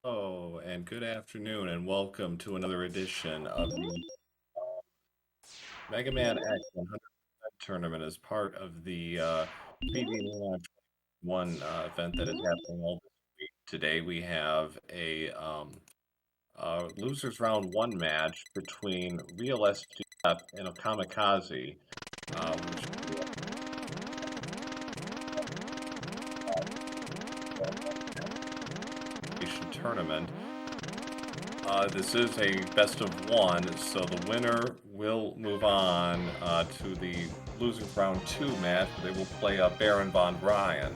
Oh, and good afternoon, and welcome to another edition of the Mega Man X 100 tournament as part of the PvP One event that is happening all this week. Today we have a losers round one match between RealSdf and Okamikaze, which is a tournament. This is a best of one, so the winner will move on to the losers round two match. They will play Baron von Ryan.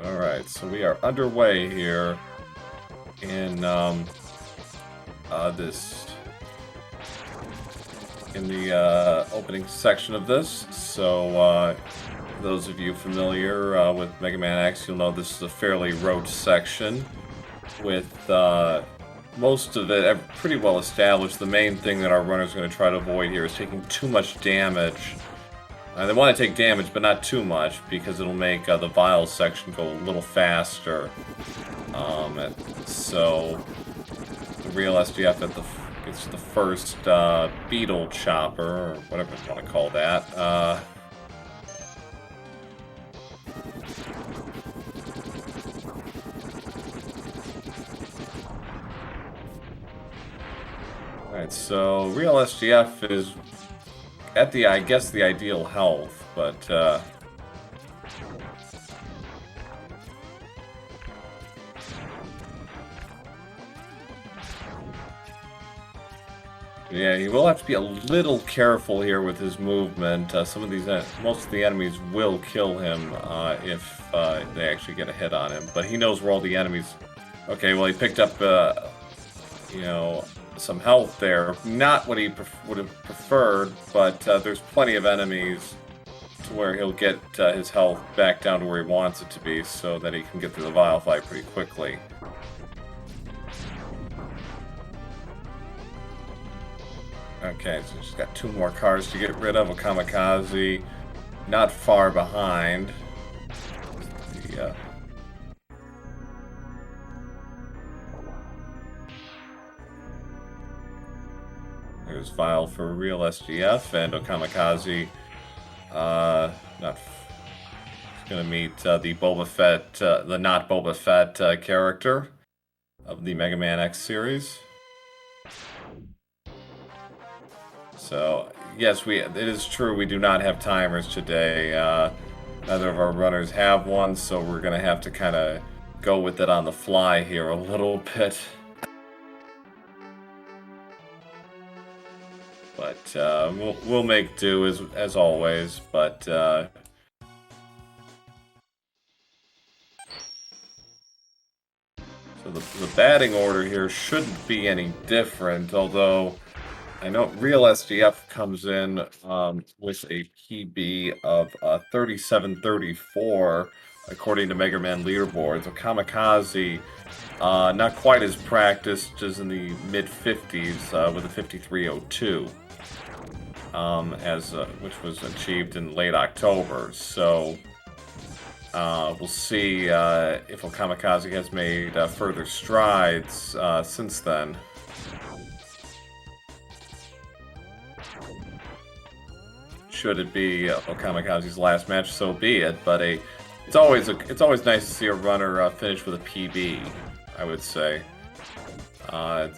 All right, so we are underway here in the opening section of this. So those of you familiar with Mega Man X, you'll know this is a fairly rote section with most of it pretty well established. The main thing that our runner is going to try to avoid here is taking too much damage. They want to take damage, but not too much, because it'll make the vial section go a little faster. So the RealSdf gets the first beetle chopper, or whatever you want to call that. Alright, so RealSdf is at the, I guess, the ideal health, but yeah, he will have to be a little careful here with his movement. Some of these, most of the enemies will kill him if they actually get a hit on him. But he knows where all the enemies. Okay, well he picked up, you know, some health there. Not what he would have preferred, but there's plenty of enemies to where he'll get his health back down to where he wants it to be, so that he can get through the vial fight pretty quickly. Okay, so just got two more cars to get rid of. Okamikaze not far behind. There's Vial for RealSdf, and Okamikaze not going to meet the Boba Fett, the not Boba Fett character of the Mega Man X series. So, yes, it is true we do not have timers today. Neither of our runners have one, so we're going to have to kind of go with it on the fly here a little bit. But we'll make do as always. But so the batting order here shouldn't be any different, although I know RealSdf comes in with a PB of 3734, according to Mega Man leaderboards. Okamikaze, not quite as practiced as in the mid-50s with a 5302, which was achieved in late October. So we'll see if Okamikaze has made further strides since then. Should it be Okamikaze's last match, so be it. But it's always nice to see a runner finish with a PB. I would say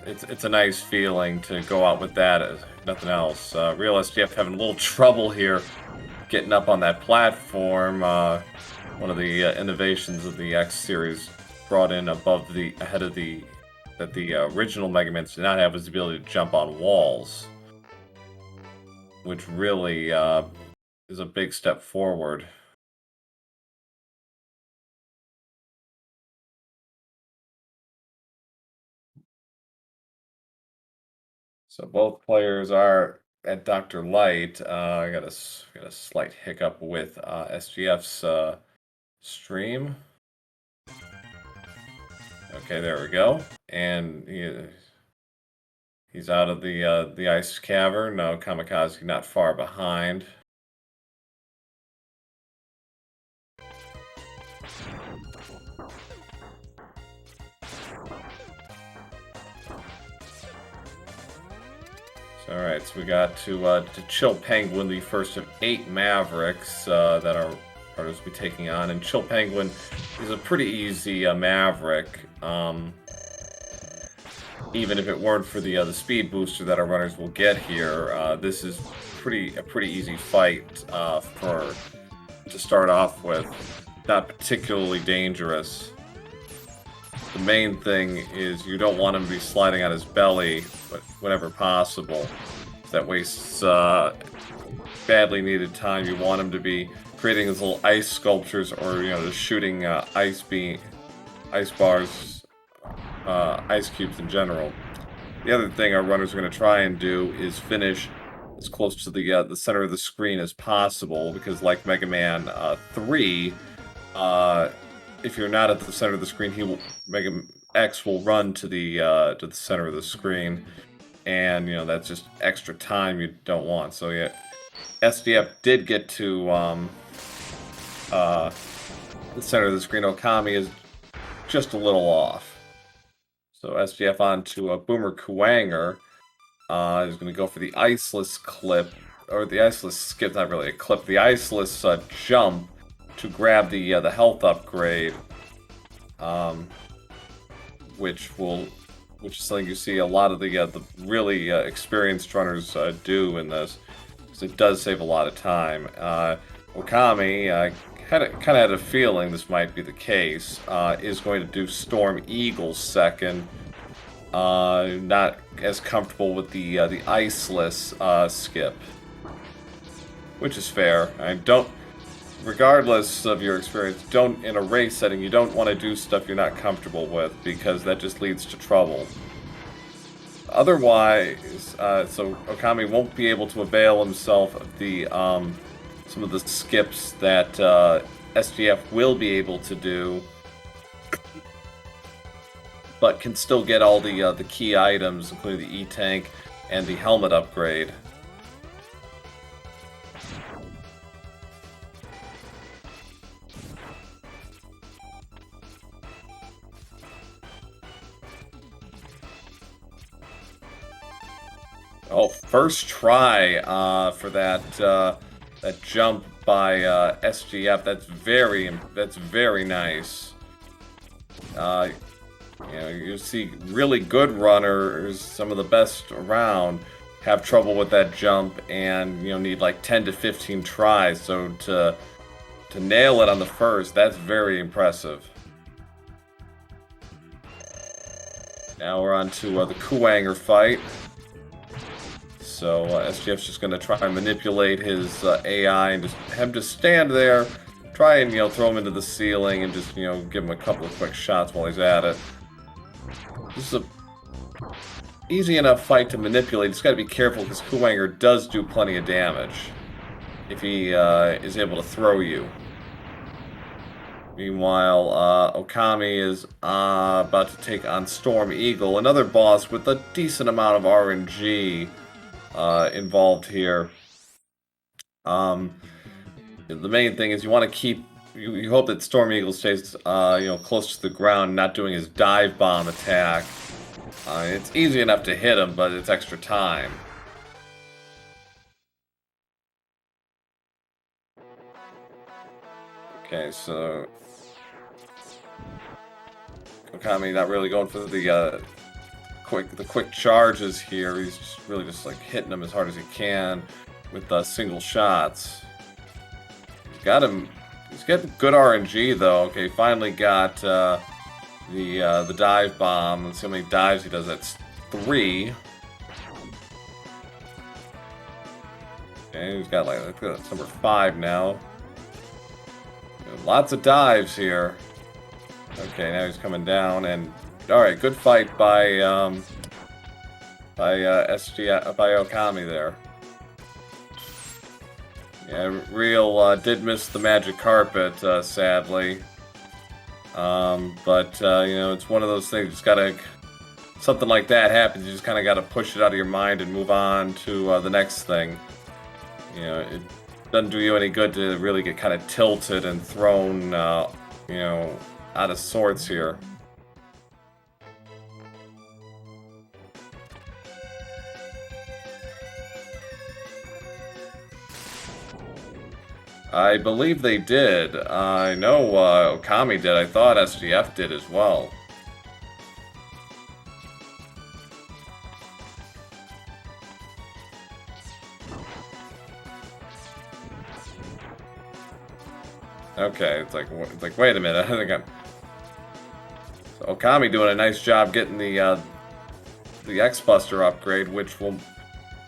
it's a nice feeling to go out with that. If nothing else. RealSdf having a little trouble here getting up on that platform. One of the innovations of the X series brought in ahead of the original Mega Man did not have was the ability to jump on walls, which really is a big step forward. So both players are at Dr. Light. I got a slight hiccup with SGF's stream. Okay, there we go. And he's out of the ice cavern. No, Okamikaze not far behind. Alright, so we got to Chill Penguin, the first of 8 Mavericks that our partners will be taking on. And Chill Penguin is a pretty easy Maverick, even if it weren't for the speed booster that our runners will get here. This is a pretty easy fight to start off with. Not particularly dangerous. The main thing is you don't want him to be sliding on his belly, but whenever possible. That wastes badly needed time. You want him to be creating his little ice sculptures, or just shooting ice bars, ice cubes in general. The other thing our runners are going to try and do is finish as close to the center of the screen as possible, because like Mega Man 3. If you're not at the center of the screen, Mega X will run to the center of the screen, and that's just extra time you don't want. So yeah, SDF did get to the center of the screen. Okami is just a little off. So SDF on to Boomer Kuwanger. Is going to go for the iceless clip, or the iceless skip. Not really a clip. The iceless jump to grab the health upgrade, which is something you see a lot of the really experienced runners do in this, because it does save a lot of time. Okami, kind of had a feeling this might be the case, is going to do Storm Eagle second. Not as comfortable with the iceless skip, which is fair. Regardless of your experience, in a race setting, you don't want to do stuff you're not comfortable with, because that just leads to trouble. Otherwise, so Okami won't be able to avail himself of the some of the skips that SGF will be able to do, but can still get all the key items, including the E-Tank and the helmet upgrade. Oh, first try for that jump by SGF. That's very nice. You see really good runners, some of the best around, have trouble with that jump, and need like 10 to 15 tries. So to nail it on the first, that's very impressive. Now we're on to the Kuwanger fight. So SGF's just going to try and manipulate his AI and just have him just stand there, try and throw him into the ceiling, and just give him a couple of quick shots while he's at it. This is a easy enough fight to manipulate. Just got to be careful, because Kuwanger does do plenty of damage if he is able to throw you. Meanwhile, Okami is about to take on Storm Eagle, another boss with a decent amount of RNG involved here. The main thing is you want to keep. You hope that Storm Eagle stays, close to the ground, not doing his dive bomb attack. It's easy enough to hit him, but it's extra time. Okay, so Okami not really going for the quick charges here. He's really just like hitting him as hard as he can with single shots. He's getting good RNG though. Okay, finally got the dive bomb. Let's see how many dives he does. That's 3. Okay, he's got that's number 5 now. Lots of dives here. Okay, now he's coming down, and alright, good fight by Okami there. Yeah, Real did miss the magic carpet, sadly. But you know, it's one of those things. You just gotta, something like that happens. You just kind of gotta push it out of your mind and move on to the next thing. You know, it doesn't do you any good to really get kind of tilted and thrown, you know, out of sorts here. I believe they did. I know Okami did. I thought SGF did as well. Okay, it's like wait a minute. I think I'm. So Okami doing a nice job getting the X-Buster upgrade, which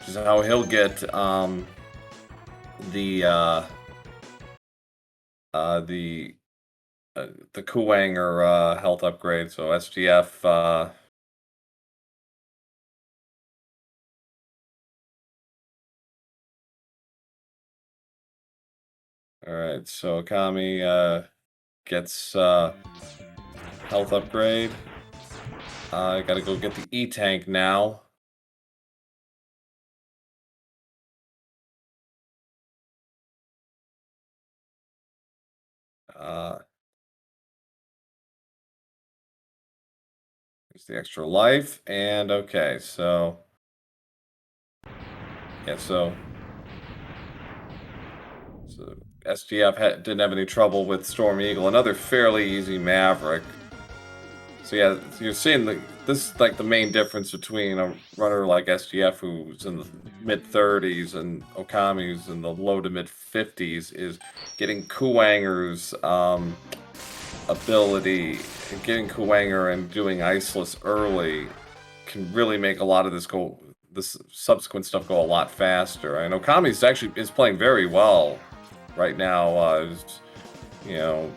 is how he'll get the Kuwanger health upgrade. So SGF. All right, so Okami gets health upgrade. I gotta go get the E-Tank now. There's the extra life, and okay, so yeah, so SGF didn't have any trouble with Storm Eagle, another fairly easy Maverick. So yeah, you're seeing this is like the main difference between a runner like SGF, who's in the mid-30s, and Okami, who's in the low to mid-50s, is getting Kuwanger's ability, and getting Kuwanger and doing Iceless early can really make a lot of this subsequent stuff go a lot faster. And Okami's actually is playing very well right now. You know,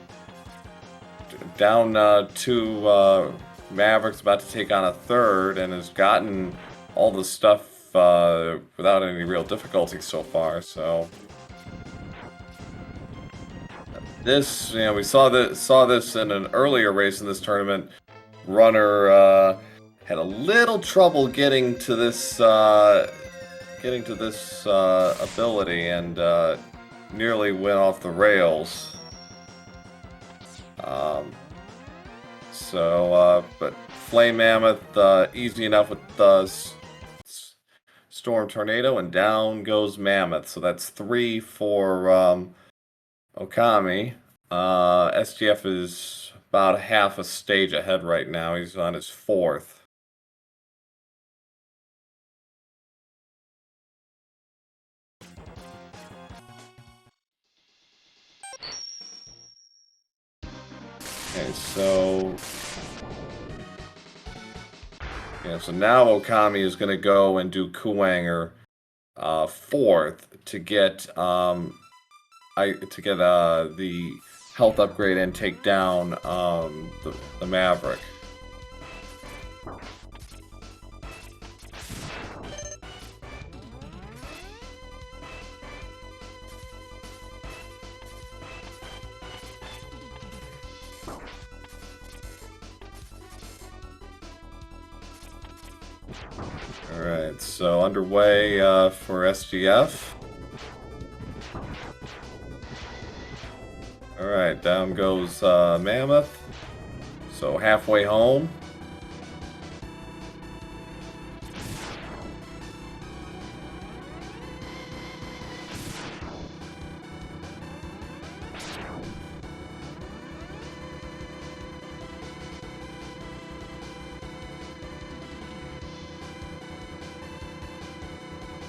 down two Mavericks, about to take on a third, and has gotten all the stuff without any real difficulty so far. So this, you know, we saw this in an earlier race in this tournament. Runner had a little trouble getting to this ability, and nearly went off the rails. But Flame Mammoth, easy enough with the Storm Tornado, and down goes Mammoth. So that's 3 for Okami. SGF is about half a stage ahead right now. He's on his 4th. Okay, so yeah, so now Okami is going to go and do Kuwanger 4th to get the health upgrade and take down the Maverick. Alright, so underway for SGF. Alright, down goes Mammoth. So halfway home.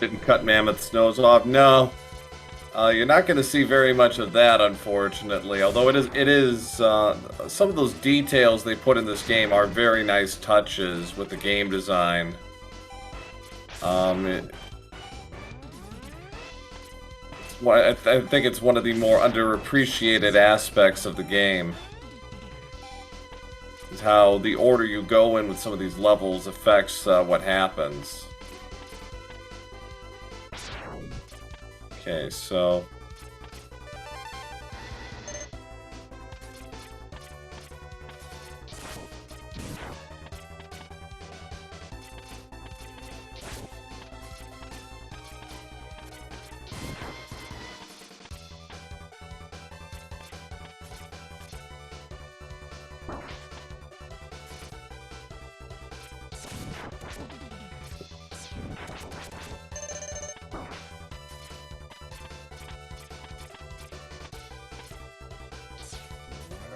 Didn't cut Mammoth's nose off. No, you're not going to see very much of that, unfortunately. Although it is some of those details they put in this game are very nice touches with the game design. I think it's one of the more underappreciated aspects of the game. Is how the order you go in with some of these levels affects what happens. Okay, so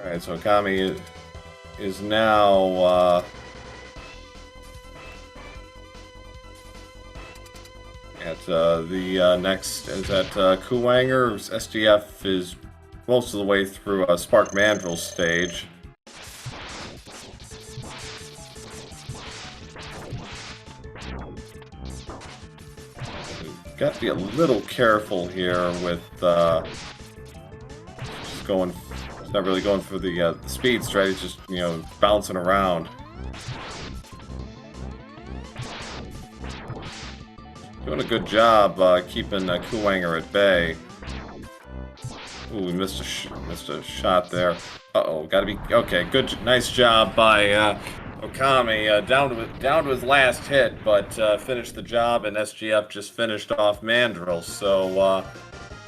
Alright, so Okami is now at the next is at Kuwanger. SGF is most of the way through Spark Mandrill stage. Got to be a little careful here with just going. He's not really going for the speed straight. He's just bouncing around. Doing a good job keeping Kuwanger at bay. Ooh, we missed a shot there. Uh-oh, gotta be okay. Good, nice job by Okami. Down to his last hit, but finished the job, and SGF just finished off Mandrill. So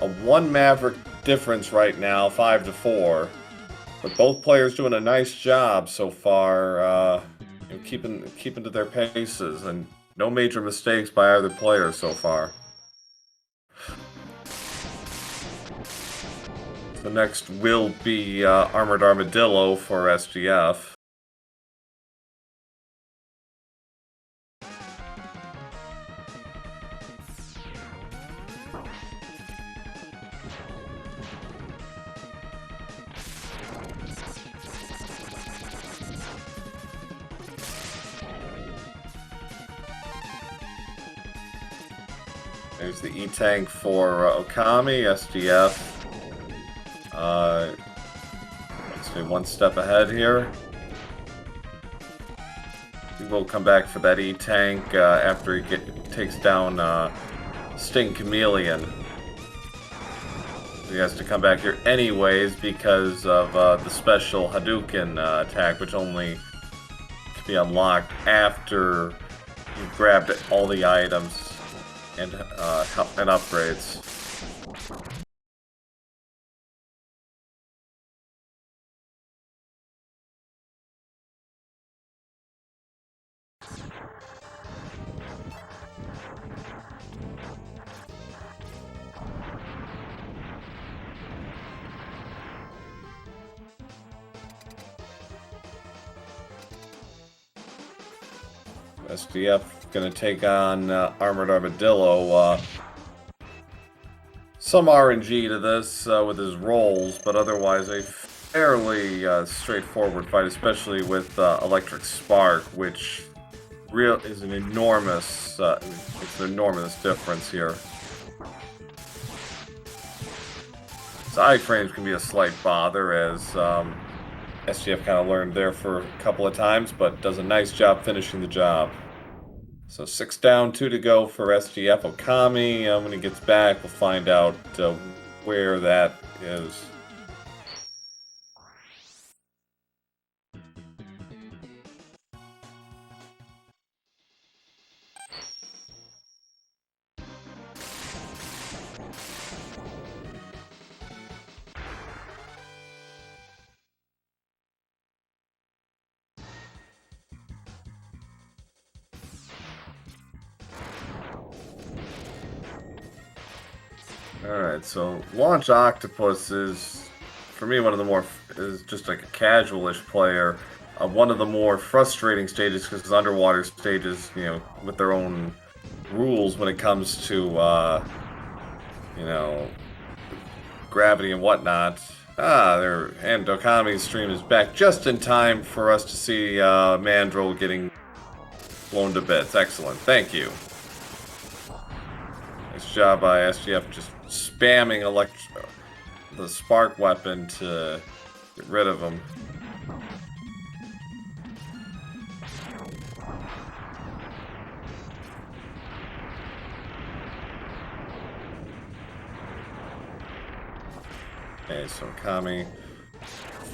a 1 Maverick difference right now, 5-4. But both players doing a nice job so far, keeping to their paces, and no major mistakes by either player so far. The next will be Armored Armadillo for SGF. There's the E-Tank for Okami, SGF. Let's stay 1 step ahead here. We will come back for that E-Tank after he takes down Sting Chameleon. He has to come back here anyways because of the special Hadouken attack, which only can be unlocked after you've grabbed all the items and upgrades. SGF gonna take on Armored Armadillo. Some RNG to this with his rolls, but otherwise a fairly straightforward fight, especially with Electric Spark, which is an enormous, it's an enormous difference here. His iframes can be a slight bother, as SGF kind of learned there for a couple of times, but does a nice job finishing the job. So 6 down, 2 to go for SGF. Okami, when he gets back, we'll find out where that is. Alright, so Launch Octopus is, for me, is just like a casual-ish player. One of the more frustrating stages, because his underwater stages, with their own rules when it comes to, gravity and whatnot. And Okami's stream is back just in time for us to see Mandrill getting blown to bits. Excellent, thank you. Nice job by SGF just spamming the spark weapon to get rid of him. Okay, so Okami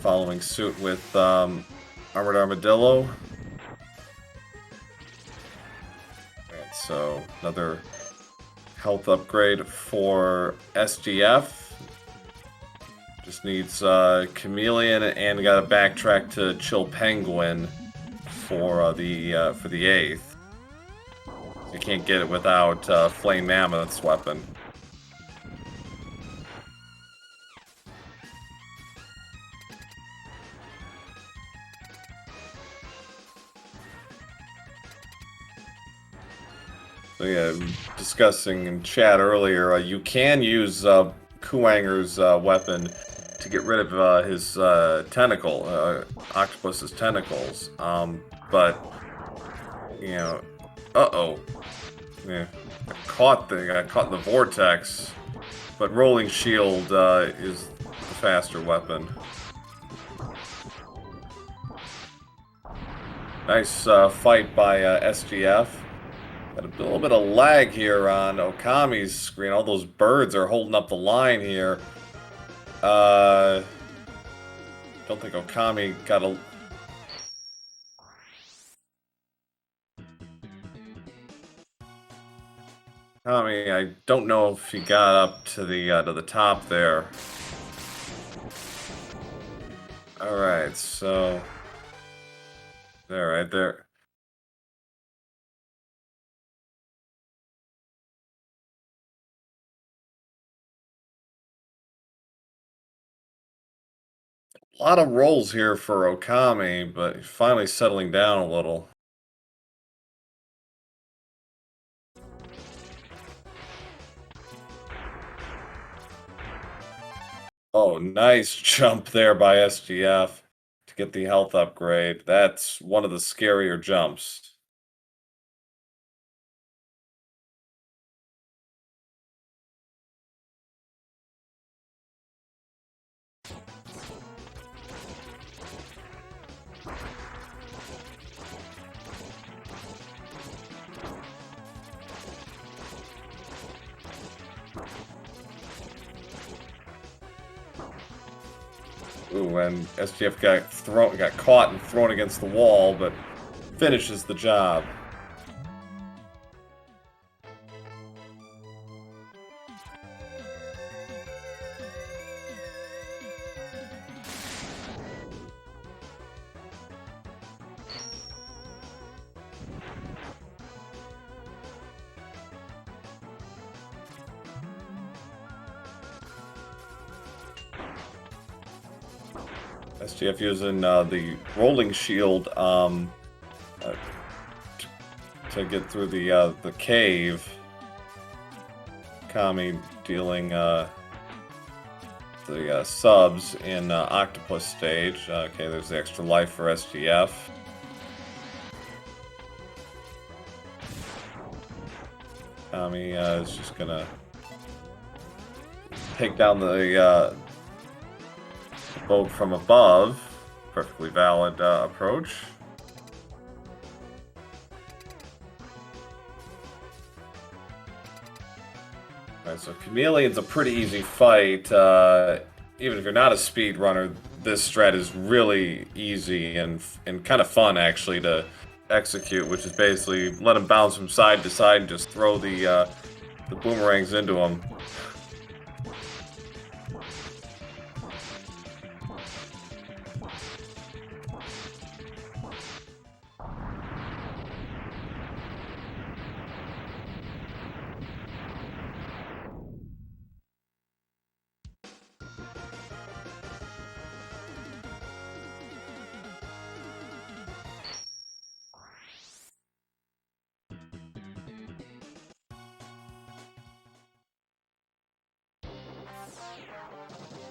following suit with Armored Armadillo. Alright, so another health upgrade for SGF. Just needs Chameleon and got to backtrack to Chill Penguin for the 8th. You can't get it without Flame Mammoth's weapon. So yeah, discussing in chat earlier, you can use Kuwanger's weapon to get rid of his octopus's tentacles. But you know, uh-oh, yeah, got caught in the vortex. But Rolling Shield is the faster weapon. Nice fight by SGF. Got a little bit of lag here on Okami's screen. All those birds are holding up the line here. Don't think Okami got a... Okami, I don't know if he got up to the top there. All right, so there, right there. A lot of rolls here for Okami, but he's finally settling down a little. Oh, nice jump there by SGF to get the health upgrade. That's one of the scarier jumps. Ooh, and SGF got caught and thrown against the wall, but finishes the job. SGF using the rolling shield to get through the cave. Kami dealing the subs in octopus stage. Okay, there's the extra life for SGF. Kami is just gonna take down the boat from above. Perfectly valid approach. Alright, so Chameleon's a pretty easy fight. Even if you're not a speedrunner, this strat is really easy and kind of fun, actually, to execute, which is basically let him bounce from side to side and just throw the boomerangs into him.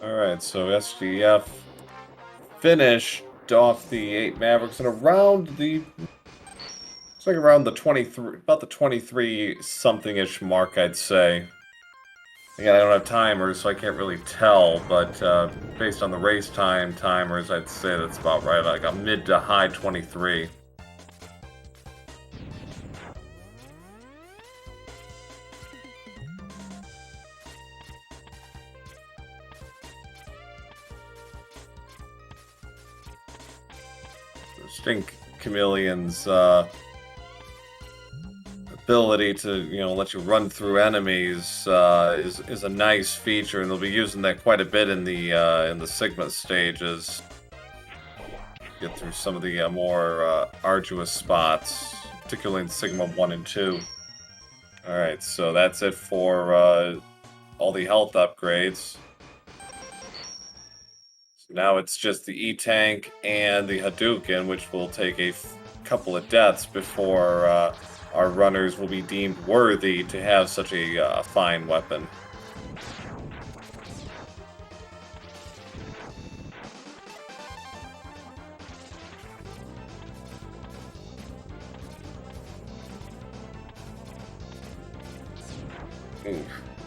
Alright, so SGF finished off the 8 Mavericks and around the... It's like around the 23... About the 23-something-ish mark, I'd say. Again, I don't have timers, so I can't really tell, but based on the race time timers, I'd say that's about right. Like a mid to high 23. I think Chameleon's ability to, let you run through enemies is a nice feature, and they'll be using that quite a bit in the Sigma stages. Get through some of the more arduous spots, particularly in Sigma 1 and 2. Alright, so that's it for all the health upgrades. Now it's just the E-Tank and the Hadouken, which will take a couple of deaths before our runners will be deemed worthy to have such a fine weapon.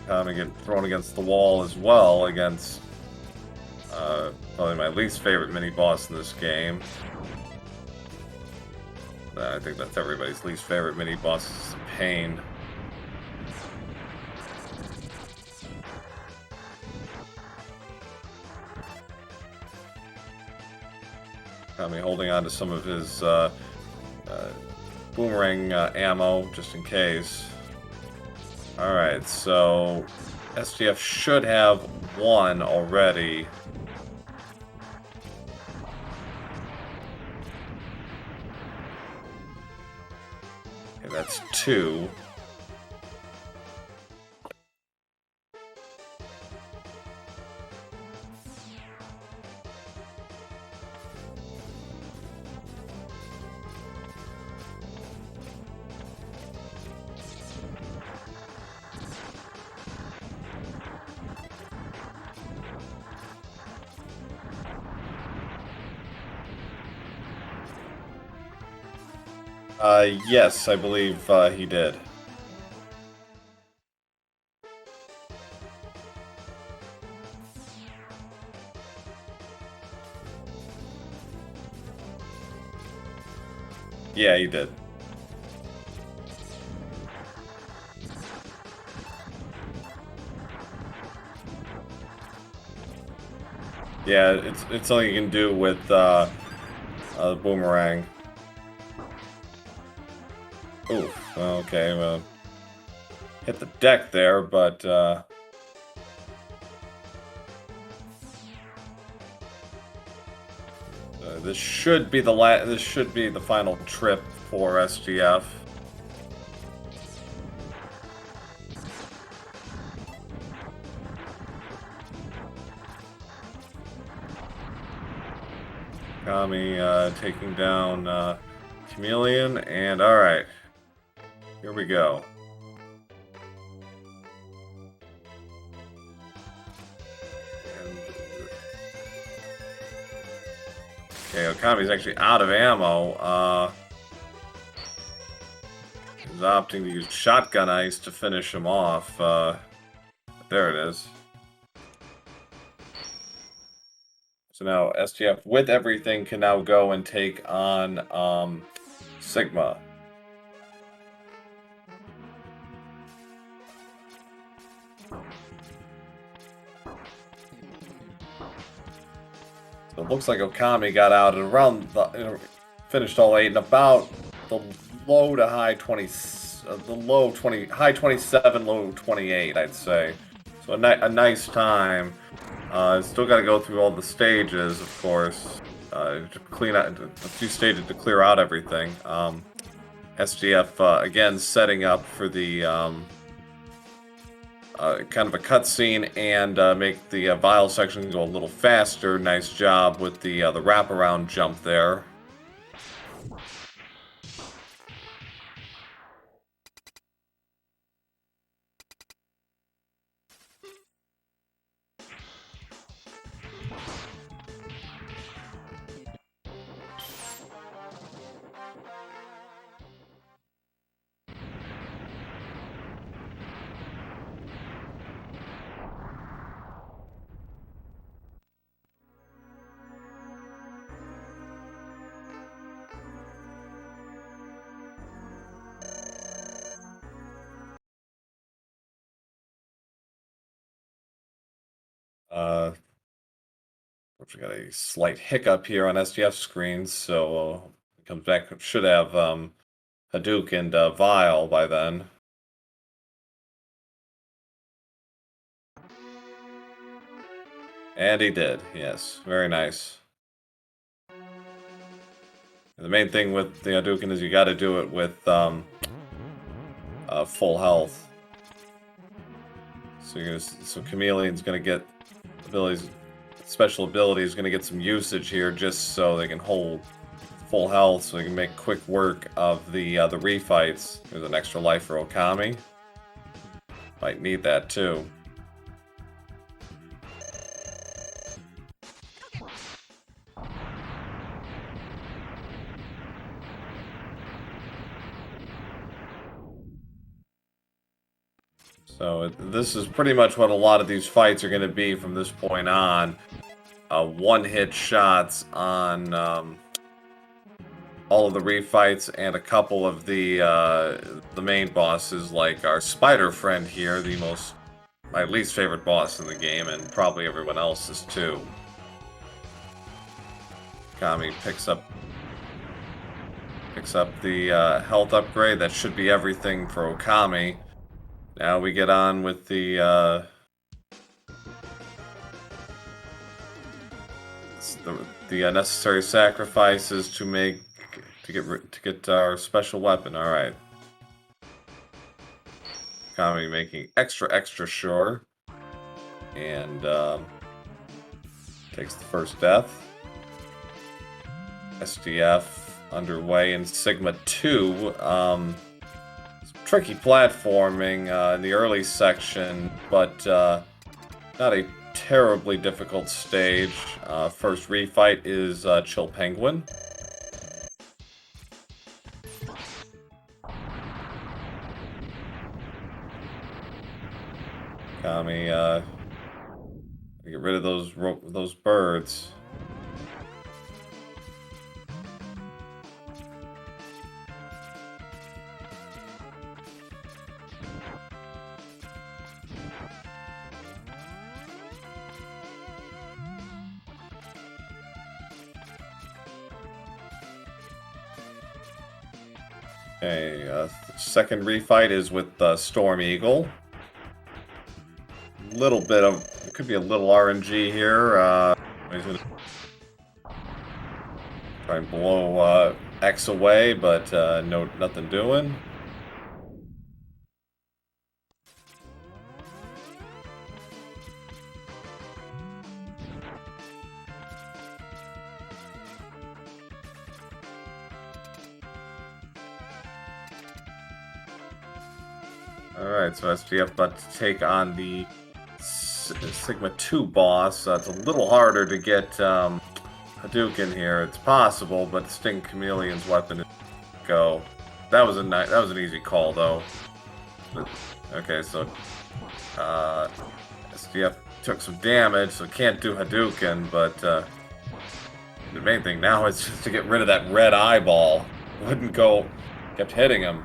Kind of get thrown against the wall as well against probably my least favorite mini-boss in this game. I think that's everybody's least favorite mini-boss is Pain. Holding on to some of his boomerang ammo just in case. Alright, so SGF should have one already. Okay, that's two. Yes, I believe he did. Yeah, he did. Yeah, it's something you can do with the boomerang. Oof, okay, well, hit the deck there, but this should be the final trip for SGF. Kami taking down Chameleon, and alright. Here we go. Okay, Okami's actually out of ammo. He's opting to use shotgun ice to finish him off. There it is. So now SGF with everything can now go and take on Sigma. So it looks like Okami got out at around the, finished all 8 in about the low to high 20s, high 27, low 28, I'd say. So a nice time. Still got to go through all the stages, of course, to clean out a few stages to clear out everything. SGF again setting up for the kind of a cutscene and make the vial section go a little faster. Nice job with the wraparound jump there. We got a slight hiccup here on SGF's screen, so it comes back. Should have Hadouken and Vile by then. And he did, yes. Very nice. The main thing with the Hadouken is you got to do it with full health. So Chameleon's gonna get abilities. Special ability is going to get some usage here just so they can hold full health so we can make quick work of the refights. There's an extra life for Okami. Might need that too. So this is pretty much what a lot of these fights are going to be from this point on. One-hit shots on all of the refights and a couple of the main bosses, like our spider friend here, my least favorite boss in the game, and probably everyone else's too. Kami picks up the health upgrade. That should be everything for Okami. Now we get on with the necessary sacrifices to get our special weapon. All right, Kami making extra sure, and takes the first death. SGF underway in Sigma 2. Tricky platforming in the early section, but not a terribly difficult stage. First refight is Chill Penguin. Kami, get rid of those birds. Okay, second refight is with Storm Eagle. It could be a little RNG here. He's gonna try and blow X away, but nothing doing. Alright, so SGF about to take on the Sigma 2 boss. It's a little harder to get Hadouken here. It's possible, but Sting Chameleon's weapon is go. That was an easy call though. Okay, so SGF took some damage, so can't do Hadouken, but the main thing now is just to get rid of that red eyeball. Wouldn't go, kept hitting him.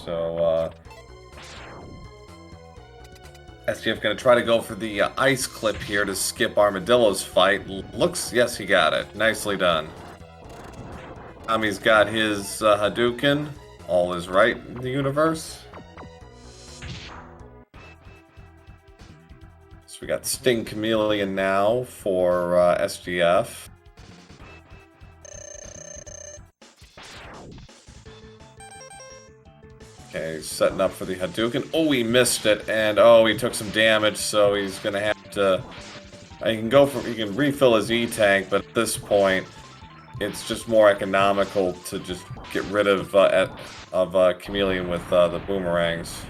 So, SGF gonna try to go for the ice clip here to skip Armadillo's fight. Yes, he got it. Nicely done. Kami's got his Hadouken. All is right in the universe. So we got Sting Chameleon now for SGF. Okay, setting up for the Hadouken. Oh, he missed it, and oh, he took some damage, so he's gonna have to. He can refill his E-tank, but at this point, it's just more economical to just get rid of Chameleon with the boomerangs.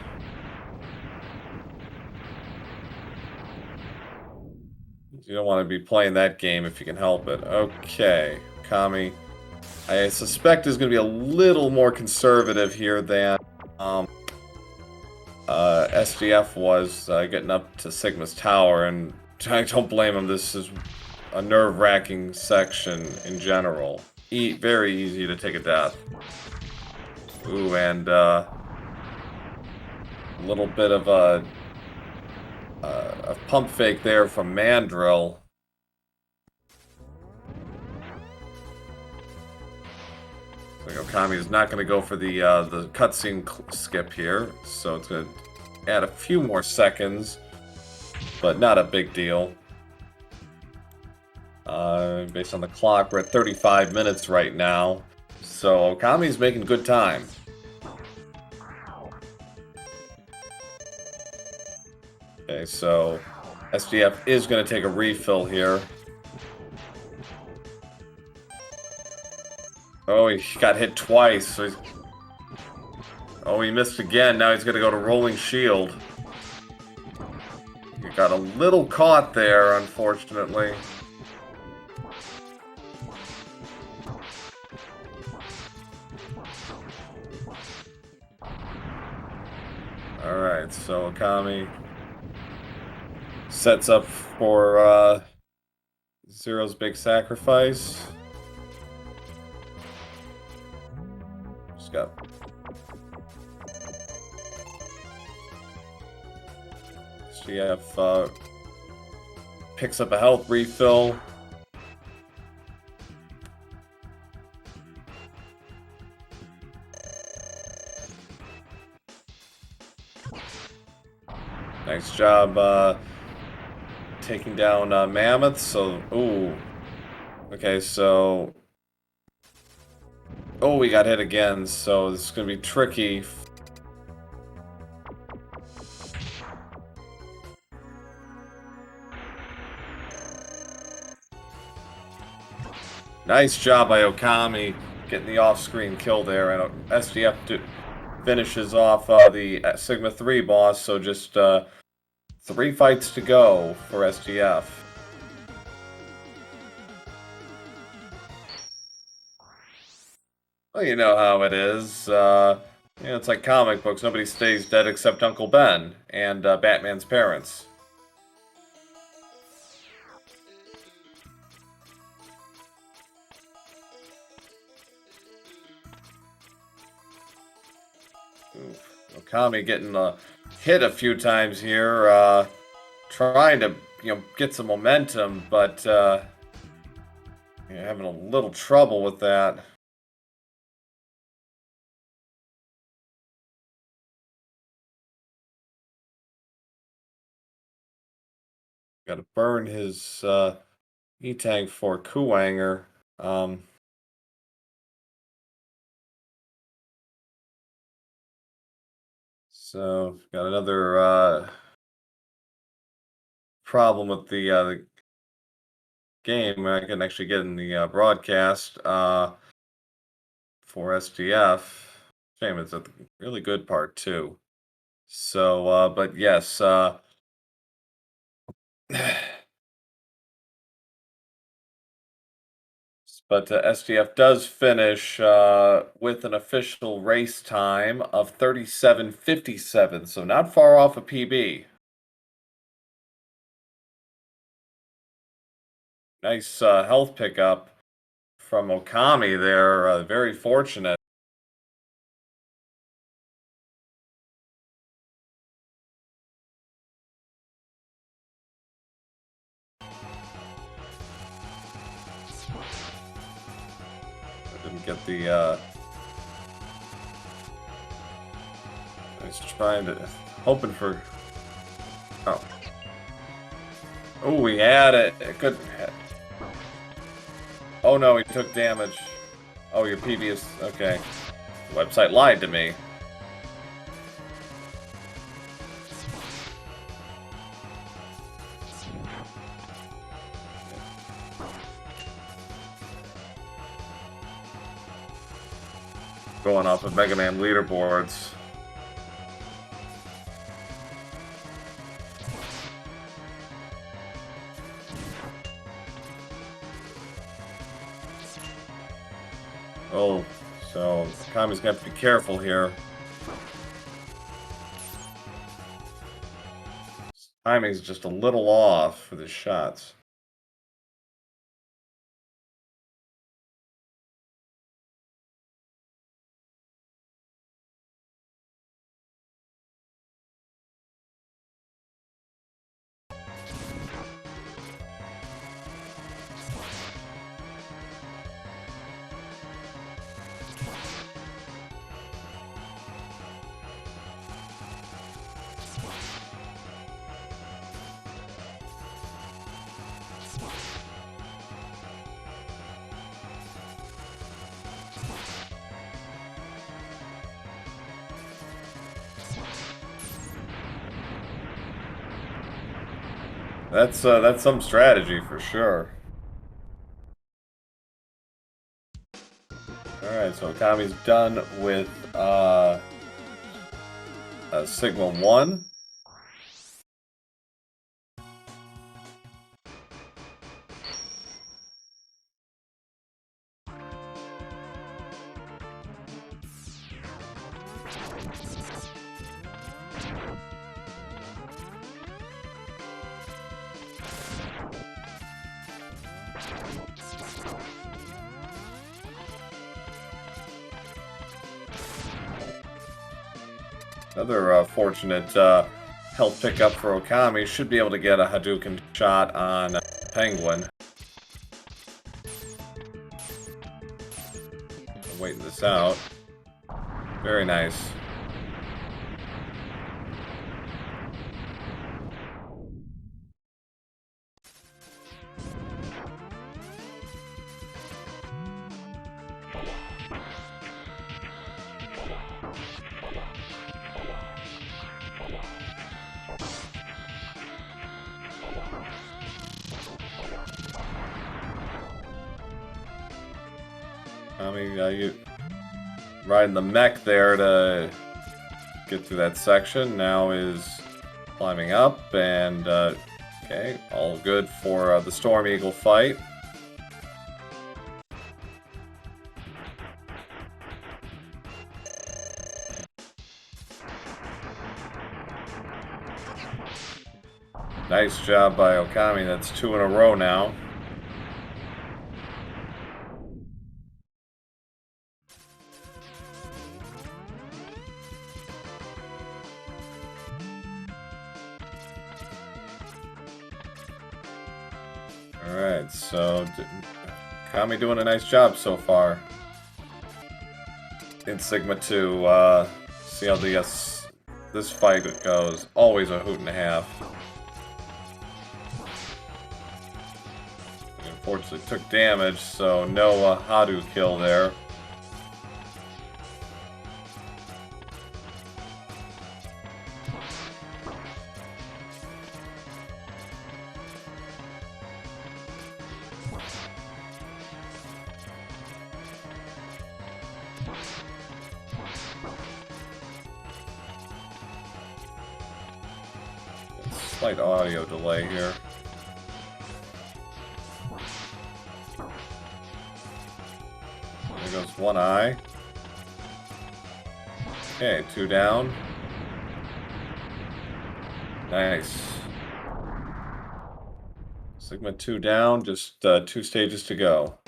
You don't want to be playing that game if you can help it. Okay, Kami, I suspect is going to be a little more conservative here than SGF was getting up to Sigma's tower, and I don't blame him. This is a nerve-wracking section in general. Very easy to take a death. Ooh, and a little bit of a pump fake there from Mandrill. Like, Okami is not going to go for the cutscene skip here, so it's going to add a few more seconds, but not a big deal. Based on the clock, we're at 35 minutes right now, so Okami's making good time. Okay, so SGF is going to take a refill here. Oh, he got hit twice. So oh, he missed again. Now he's going to go to Rolling Shield. He got a little caught there, unfortunately. Alright, so Okami sets up for Zero's big sacrifice. Just got SGF picks up a health refill. Nice job taking down Mammoth. So, ooh. Okay, so... Oh, we got hit again, so this is going to be tricky. Nice job by Okami getting the off-screen kill there, and SDF finishes off the Sigma 3 boss, so just 3 fights to go for SDF. Well, you know how it is. It's like comic books. Nobody stays dead except Uncle Ben and Batman's parents. Okami getting hit a few times here, trying to get some momentum, but having a little trouble with that. Got to burn his E-Tank for Kuwanger. So got another problem with the game. I can actually get in the broadcast for SDF. Shame, it's a really good part too. So, but yes. But SDF does finish with an official race time of 37:57, so not far off a PB. Nice health pickup from Okami there, very fortunate. Didn't get the I was trying to hoping for oh, we had it. It couldn't hit. Oh no, he took damage. Oh, your PB is okay. The website lied to me. Going off of Mega Man leaderboards. Oh, so Kami's gonna have to be careful here. Timing's just a little off for the shots. That's some strategy for sure. Alright, so Okami's done with Sigma 1. Another fortunate health pickup for Okami. Should be able to get a Hadouken shot on Penguin. I'm waiting this out. Very nice. You riding the mech there to get through that section. Now is climbing up, and okay, all good for the Storm Eagle fight. Nice job by Okami. That's 2 in a row now. Alright, so Okami doing a nice job so far in Sigma 2. See how this fight goes. Always a hoot and a half. Unfortunately took damage, so no Hadu kill there. Slight audio delay here. There goes one eye. Okay, 2 down. Nice. Sigma 2 down, just 2 stages to go.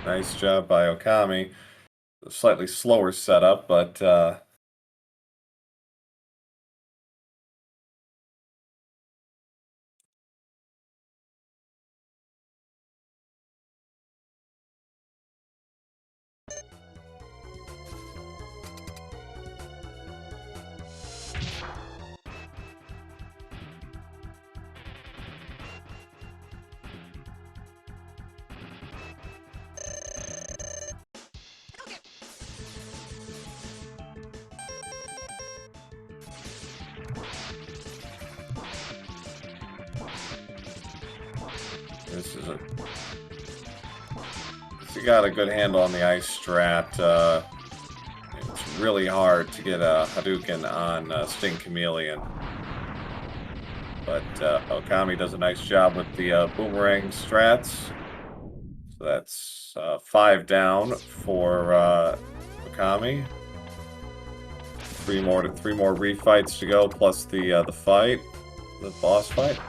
Nice job by Okami. A slightly slower setup, but this is he got a good handle on the ice strat. It's really hard to get a Hadouken on Sting Chameleon. But Okami does a nice job with the boomerang strats. So that's 5 down for Okami. 3 more refights to go, plus the fight, the boss fight.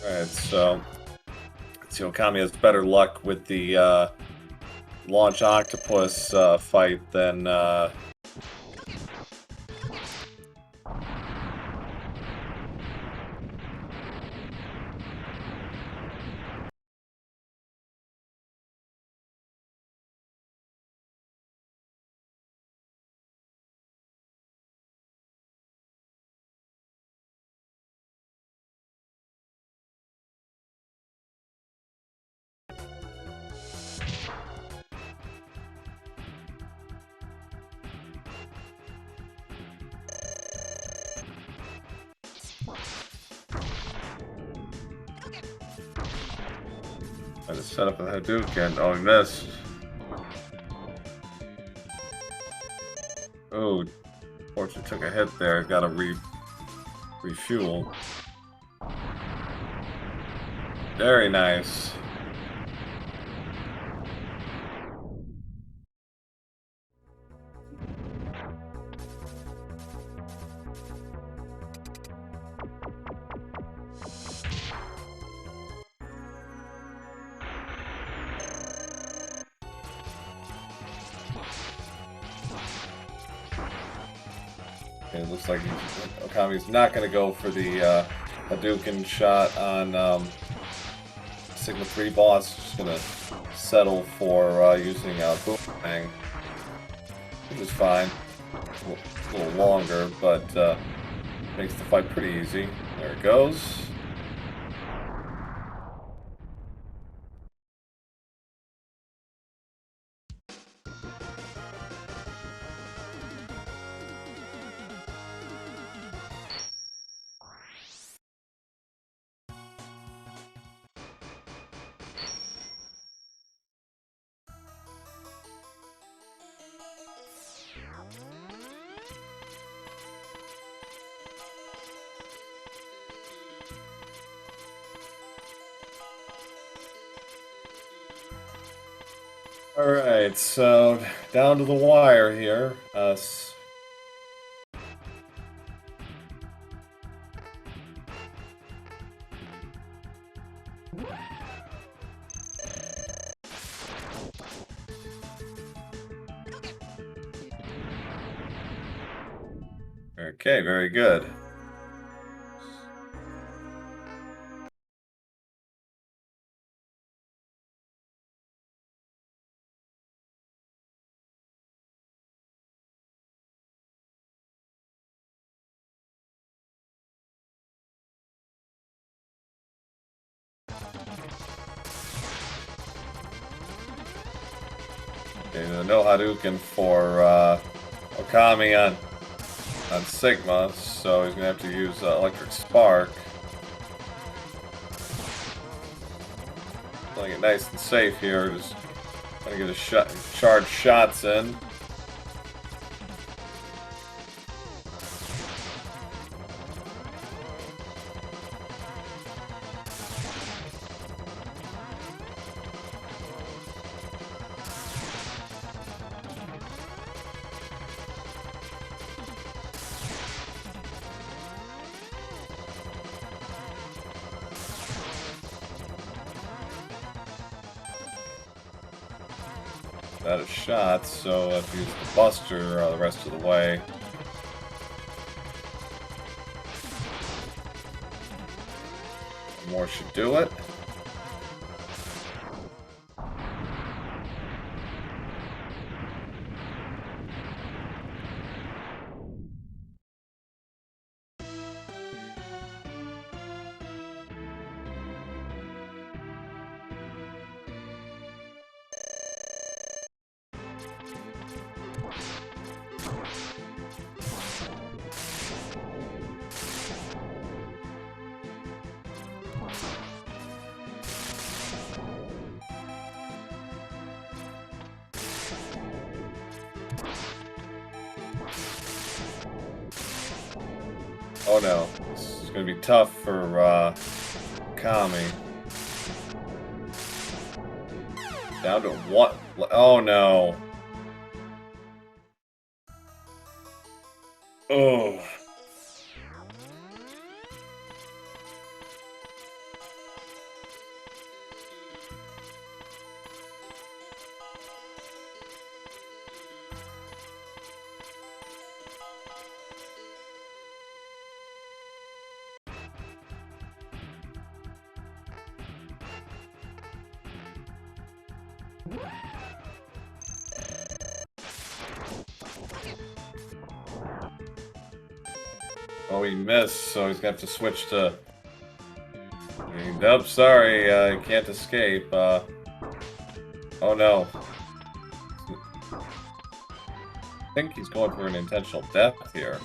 Alright, so let's see, Okami has better luck with the launch octopus fight than I just set up a Hadouken. Oh, he missed. Oh, fortunately took a hit there. Gotta refuel. Very nice. It looks like Okami's not going to go for the Hadouken shot on Sigma 3 boss. Just going to settle for using Boomerang, which is fine. A little longer, but makes the fight pretty easy. There it goes. Alright, so down to the wire here. Okay, very good. Okay, no Hadouken for Okami on Sigma, so he's gonna have to use Electric Spark. Playing it nice and safe here, just trying to get his charged shots in. Out of shots, so I have to use the Buster the rest of the way. More should do it. Oh no, this is gonna be tough for Kami. Down to what? Oh no. Oh. Oh, he missed, so he's got to switch to... Nope, sorry, can't escape. Oh no. I think he's going for an intentional death here.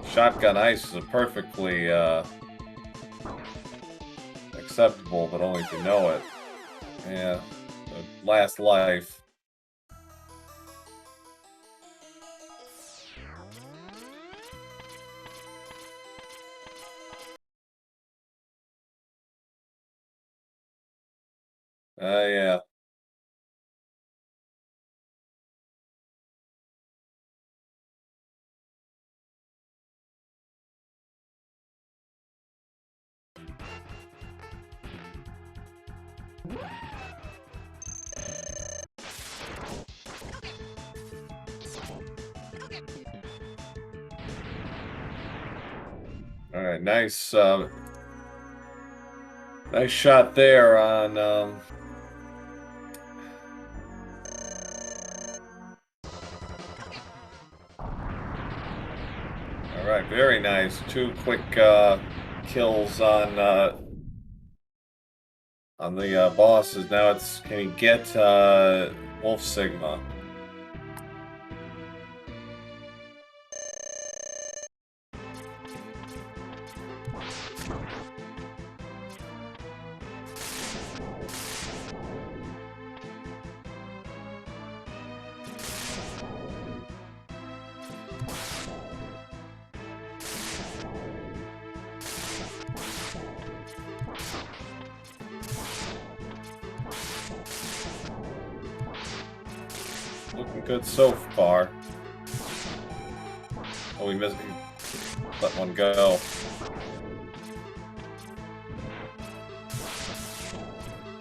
Shotgun ice is a perfectly acceptable, but only if you know it. Yeah, the last life. Yeah. All right, nice, nice shot there on. All right, very nice. 2 quick kills on the bosses. Now it's, can he get Wolf Sigma? Looking good so far. Oh, we missed. Let one go.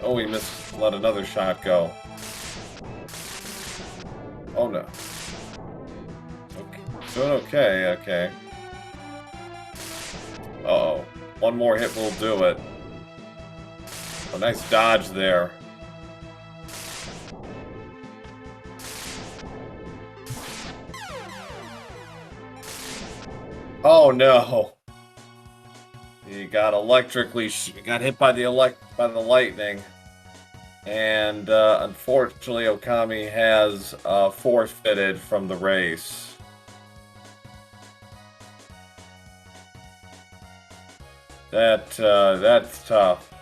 Oh, we missed. Let another shot go. Oh no. Okay. Doing okay. Okay. Uh-oh. One more hit will do it. A nice dodge there. Oh no! He got electrically. Got hit by the lightning, and unfortunately, Okami has forfeited from the race. That's tough.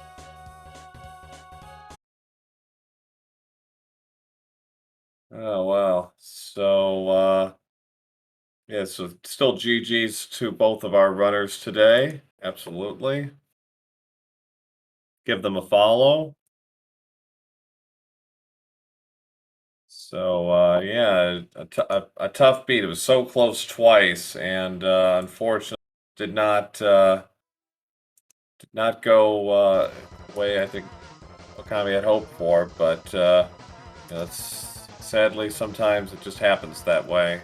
Oh well. So yeah, so still GG's to both of our runners today. Absolutely. Give them a follow. So yeah, a tough beat. It was so close twice, and unfortunately did not go the way I think Okami had hoped for. But that's sadly sometimes it just happens that way.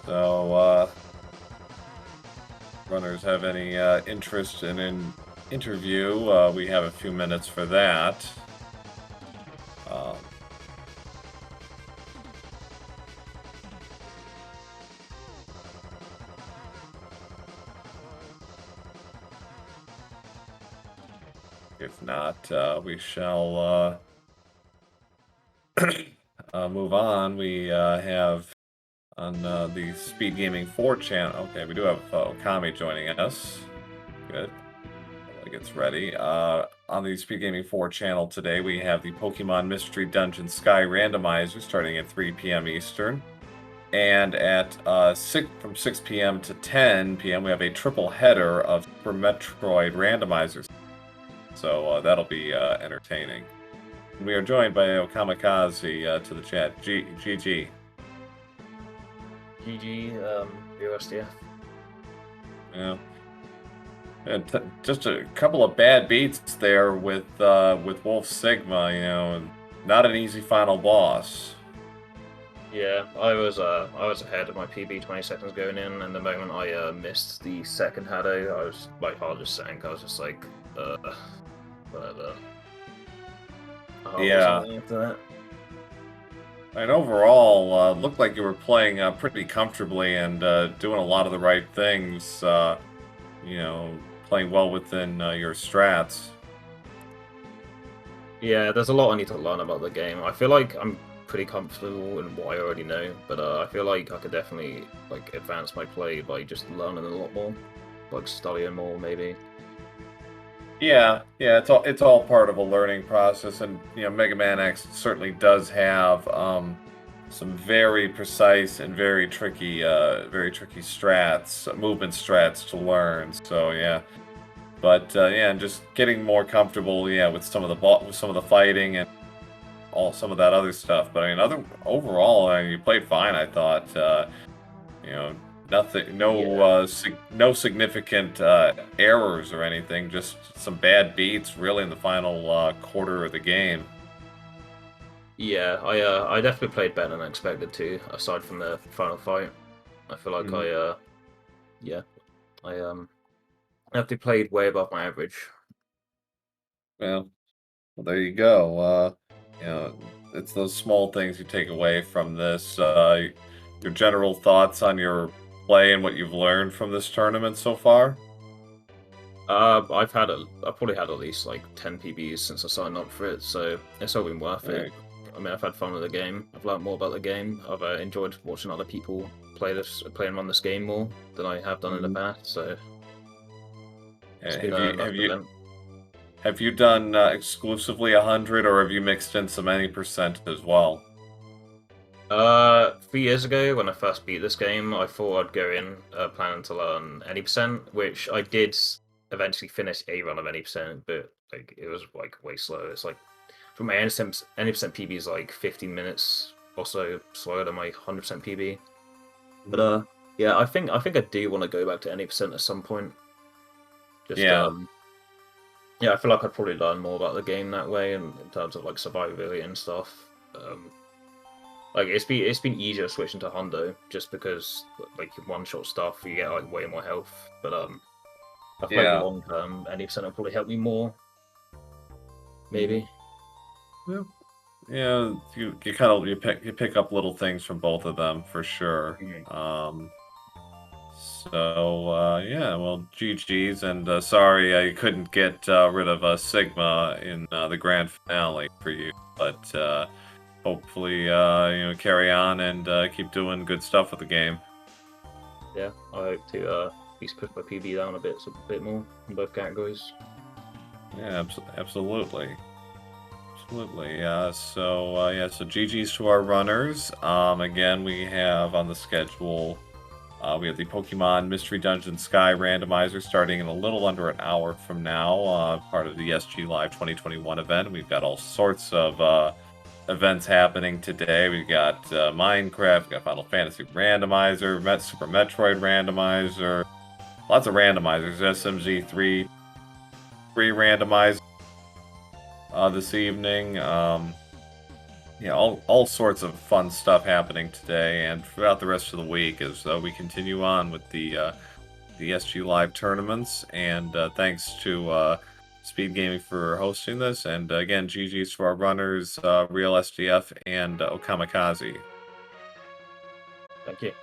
So, runners have any interest in an interview, we have a few minutes for that. If not, we shall move on. We have on the SpeedGaming 4 channel. Okay, we do have Okami joining us. Good. It gets ready. On the SpeedGaming 4 channel today, we have the Pokemon Mystery Dungeon Sky Randomizer starting at 3 p.m. Eastern. And at from 6 p.m. to 10 p.m., we have a triple header of Super Metroid Randomizers. So that'll be entertaining. We are joined by Okamikaze to the chat. GG. GG, RealSdf. Yeah. And just a couple of bad beats there with Wolf Sigma, you know, and not an easy final boss. Yeah, I was ahead of my PB 20 seconds going in, and the moment I missed the second Hado, I was my heart just sank. I was just like, whatever. My heart Yeah. wasn't after that. And overall, looked like you were playing pretty comfortably and doing a lot of the right things. You know, playing well within your strats. Yeah, there's a lot I need to learn about the game. I feel like I'm pretty comfortable in what I already know, but I feel like I could definitely like advance my play by just learning a lot more, like studying more maybe. Yeah, yeah, it's all part of a learning process, and you know, Mega Man X certainly does have some very precise and very tricky strats, movement strats to learn. So yeah, but yeah, and just getting more comfortable, yeah, with with some of the fighting and all some of that other stuff. But I mean, overall, I mean, you played fine. I thought, you know, nothing, Yeah. no significant errors or anything. Just some bad beats, really, in the final quarter of the game. Yeah, I definitely played better than I expected to, aside from the final fight. I feel like Mhm. yeah, I definitely played way above my average. Well, well, there you go. You know, it's those small things you take away from this. Your general thoughts on your play and what you've learned from this tournament so far. I've probably had at least like 10 PBs since I signed up for it, so it's all been worth it. Right. I mean, I've had fun with the game. I've learned more about the game. I've enjoyed watching other people play and run this game more than I have done in the Mhm. past. So it's been Have a you nice event. have you done exclusively 100, or have you mixed in some any percent as well? 3 years ago when I first beat this game, I thought I'd go in planning to learn any percent, which I did eventually finish a run of any percent, but like it was like way slow. It's like for my any percent PB is like 15 minutes or so slower than my 100% PB. But Mhm. yeah, I think I do want to go back to any percent at some point. Just Yeah. yeah, I feel like I'd probably learn more about the game that way, and in terms of like survivability and stuff. Like it's been easier switching to Hondo just because like one shot stuff you get like way more health. But I feel like Yeah. long term any percent will probably help me more. Mhm. Maybe. Yeah. Yeah, you kind of you pick up little things from both of them for sure. Mhm. So yeah, well, GG's, and sorry you couldn't get rid of Sigma in the grand finale for you, but hopefully you know, carry on and keep doing good stuff with the game. Yeah, I hope to at least push my PB down a bit more in both categories. Yeah, absolutely. Absolutely. So yeah, so GG's to our runners. Again, we have on the schedule, we have the Pokemon Mystery Dungeon Sky Randomizer starting in a little under an hour from now, part of the SG Live 2021 event. We've got all sorts of events happening today. We've got Minecraft, we've got Final Fantasy Randomizer, Super Metroid Randomizer, lots of randomizers, SMZ3 randomizer this evening. Yeah, all sorts of fun stuff happening today and throughout the rest of the week as we continue on with the SG Live tournaments. And thanks to SpeedGaming for hosting this. And again, GG's to our runners, RealSdf and Okamikaze. Thank you.